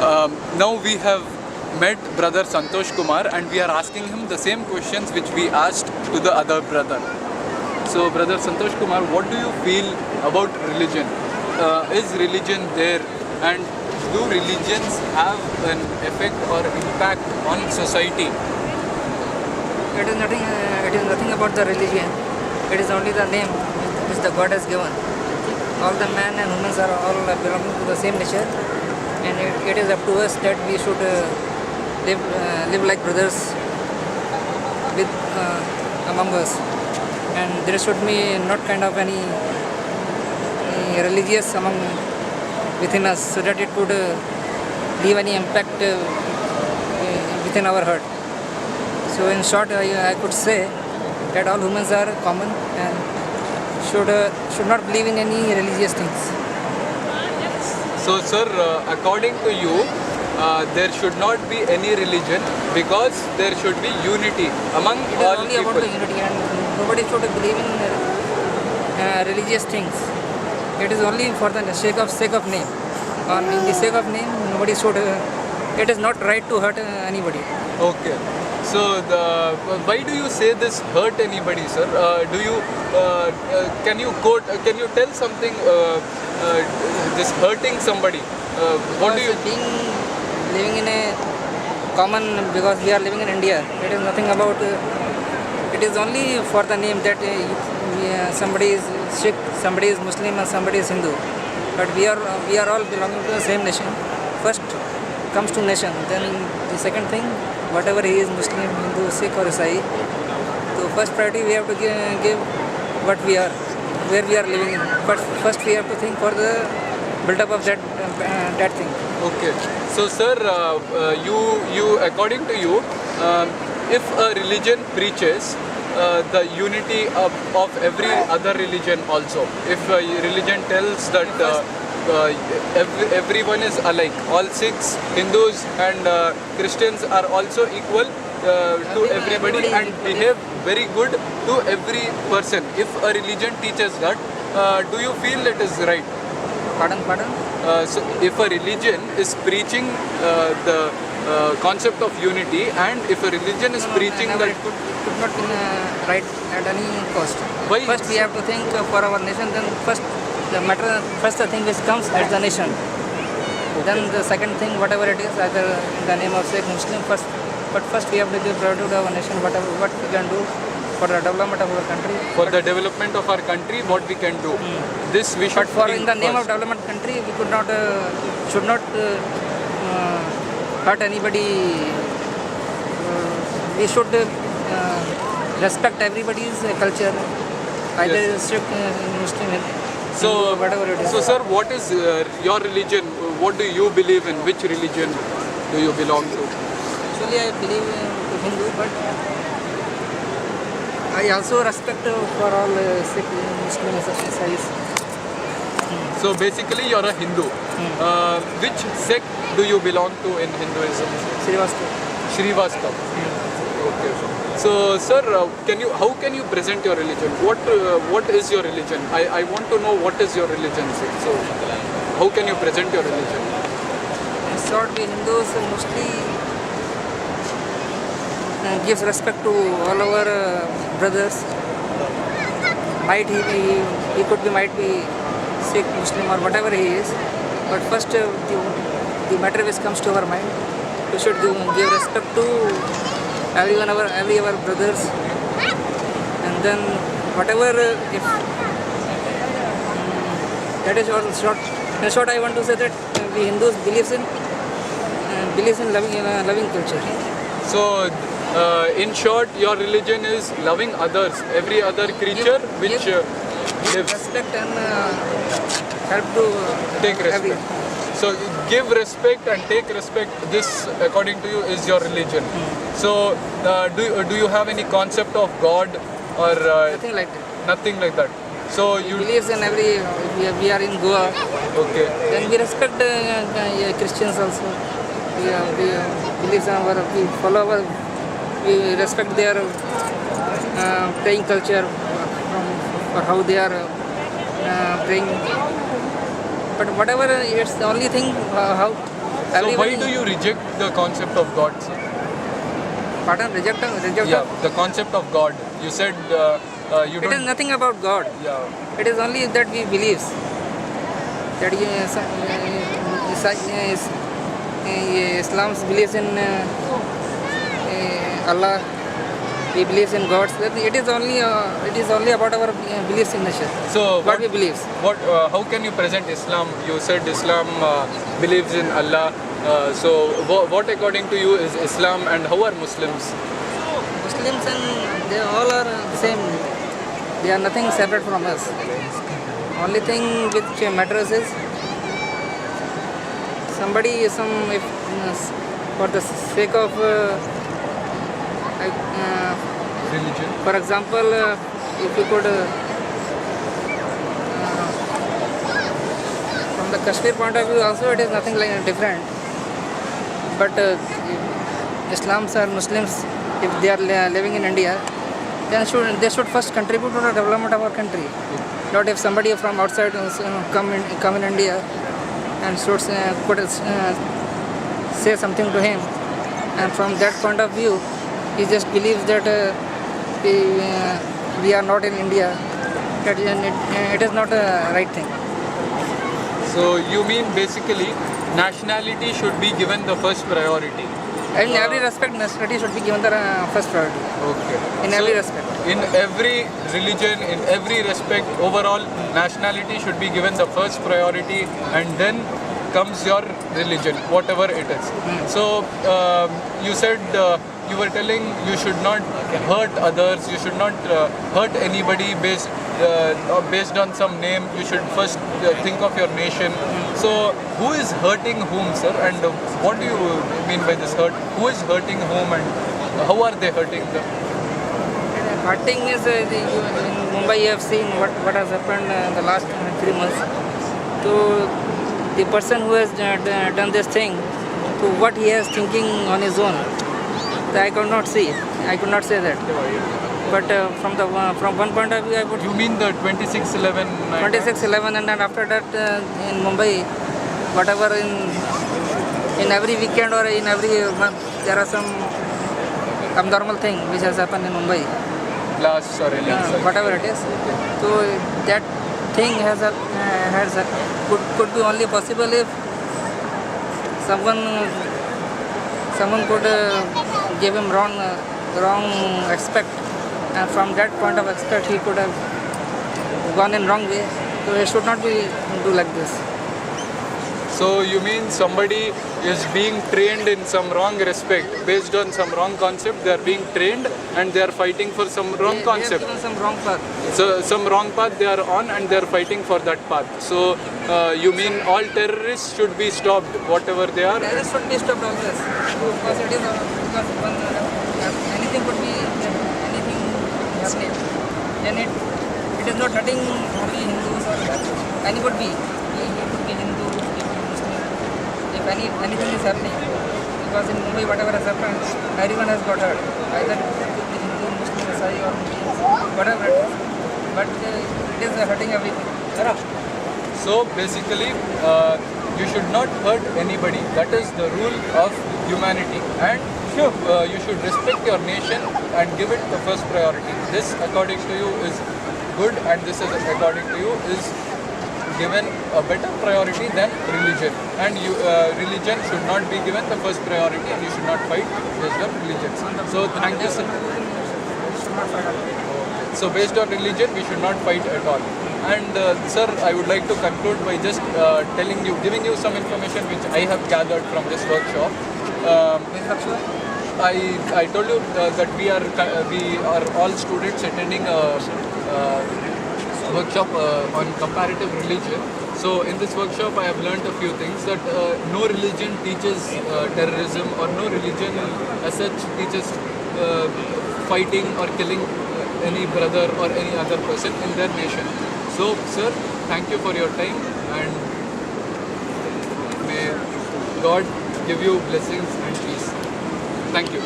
Now we have met brother Santosh Kumar and we are asking him the same questions which we asked to the other brother. So brother Santosh Kumar, what do you feel about religion? Is religion there, and do religions have an effect or impact on society? It is nothing. It is nothing about the religion. It is only the name which the God has given. All the men and women are all belonging to the same nature, and it is up to us that we should live like brothers with among us, and there should be not kind of any religious among within us, so that it could leave any impact within our heart. So in short, I could say that all humans are common and should not believe in any religious things. So sir, according to you, there should not be any religion because there should be unity among It is all only people. about the unity, and nobody should believe in religious things. It is only for the sake of name. On in the sake of name, nobody should. It is not right to hurt anybody. Okay. So why do you say this hurt anybody, sir? Do you can you quote? Can you tell something? This hurting somebody. What do you? Living in a common, because we are living in India. It is nothing about. It is only for the name that somebody is Sikh, somebody is Muslim, and somebody is Hindu. But we are all belonging to the same nation. First comes to nation. Then the second thing, whatever he is, Muslim, Hindu, Sikh or Isai. So first priority we have to give what we are, where we are living in. But first we have to think for the build-up of that thing. Okay. So sir, you according to you, if a religion preaches the unity of every other religion also, if a religion tells that everyone is alike, all Sikhs, Hindus and Christians are also equal to everybody and behave very good to every person. If a religion teaches that, do you feel it is right? Pardon? So if a religion is preaching the concept of unity, and if a religion is preaching that... It could not be right at any cost. Why? First we have to think for our nation, then first the thing which comes is the nation. Then the second thing, whatever it is, either in the name of Sikh, Muslim, first we have to give priority to our nation, what we can do for the development of our country. For the development of our country, what we can do. This we should But for think in the name of first. development country, we could not, should not hurt anybody. We should respect everybody's culture, either Yes. Sikh, Muslim, So, Hindu, whatever it is. so sir, what is your religion? What do you believe in? Which religion do you belong to? Actually, I believe in Hindu, but I also respect for all Sikh, Muslim, Isais. So basically, you're a Hindu. Which sect do you belong to in Hinduism? Srivastava. Srivastava. Okay. So, sir, how can you present your religion? What is your religion? I want to know what is your religion. So, how can you present your religion? In short, we Hindus mostly gives respect to all our brothers. Might be Sikh, Muslim, or whatever he is. But first, the matter which comes to our mind, we should give respect to every our brothers, and then whatever if that is all short. In short, I want to say that we Hindus believes in loving culture. So, in short, your religion is loving others, every other creature which lives. Respect and help to Take respect. everyone. So, give respect and take respect. This, according to you, is your religion. So, do you have any concept of God or Nothing like that. nothing like that? So you Believes in every. We are in Goa. okay? Then we respect Christians also. We believe we follow we respect their praying culture, or how they are praying. But whatever, it's the only thing how So why Everybody- do you reject the concept of God, sir? Pardon, reject Yeah, the concept of God. You said you It is don't. nothing about God. Yeah. It is only that we believe that Islam believes in Allah. We believe in gods. It is only about our beliefs in nature. So What we believe. How can you present Islam? You said Islam believes in Allah. So what according to you is Islam, and how are Muslims? Muslims and they all are the same. They are nothing separate from us. Only thing which matters is for the sake of Religion. for example, if you could from the Kashmir point of view also, it is nothing like different. But Islams or Muslims, if they are living in India, then they should first contribute to the development of our country. Not if somebody from outside come in India and should say something to him, and from that point of view, he just believes that we are not in India. That it is not a right thing. So you mean basically nationality should be given the first priority. In every respect, nationality should be given the first priority. Okay. In every respect. In every religion, in every respect, overall, nationality should be given the first priority, and then comes your religion, whatever it is. So you said you were telling you should not hurt others, you should not hurt anybody based on some name. You should first think of your nation. So who is hurting whom, sir? And what do you mean by this hurt? Who is hurting whom, and how are they hurting them? Hurting is in Mumbai. You have seen what has happened in the last 3 months. So the person who has done this thing, to what he is thinking on his own, I could not see. I could not say that. But from one point of view, I would. You mean the 26/11? 26/11, and then after that in Mumbai, whatever in every weekend or in every month, there are some abnormal thing which has happened in Mumbai. Blasts or anything. Whatever it is. So that thing could be only possible if someone could give him wrong aspect, and from that point of aspect he could have gone in wrong way. So he should not be do like this. So you mean somebody is being trained in some wrong respect based on some wrong concept? They are being trained and they are fighting for some wrong They concept. have given some wrong path. So some wrong path they are on and they are fighting for that path. So you mean all terrorists should be stopped, whatever they are? Terrorists should be stopped always. Because it is anything could be anything happening. And it is not hurting only Hindus or anybody. It could be Hindu, it could be Muslim. If anything is happening, because in Mumbai whatever has happened, everyone has got hurt. Either it could be Hindu, Muslim, Isai or whatever it is. But it is hurting everything. So basically, you should not hurt anybody. That is the rule of humanity. And you should respect your nation and give it the first priority. This, according to you, is good, and this is, according to you, is given a better priority than religion. And religion should not be given the first priority, and you should not fight based on religion. So thank you, sir. So based on religion, we should not fight at all. And sir, I would like to conclude by just giving you some information which I have gathered from this workshop. I told you that we are all students attending a workshop on comparative religion. So in this workshop, I have learnt a few things, that no religion teaches terrorism, or no religion as such teaches fighting or killing any brother or any other person in their nation. So, sir, thank you for your time, and may God give you blessings and peace. Thank you.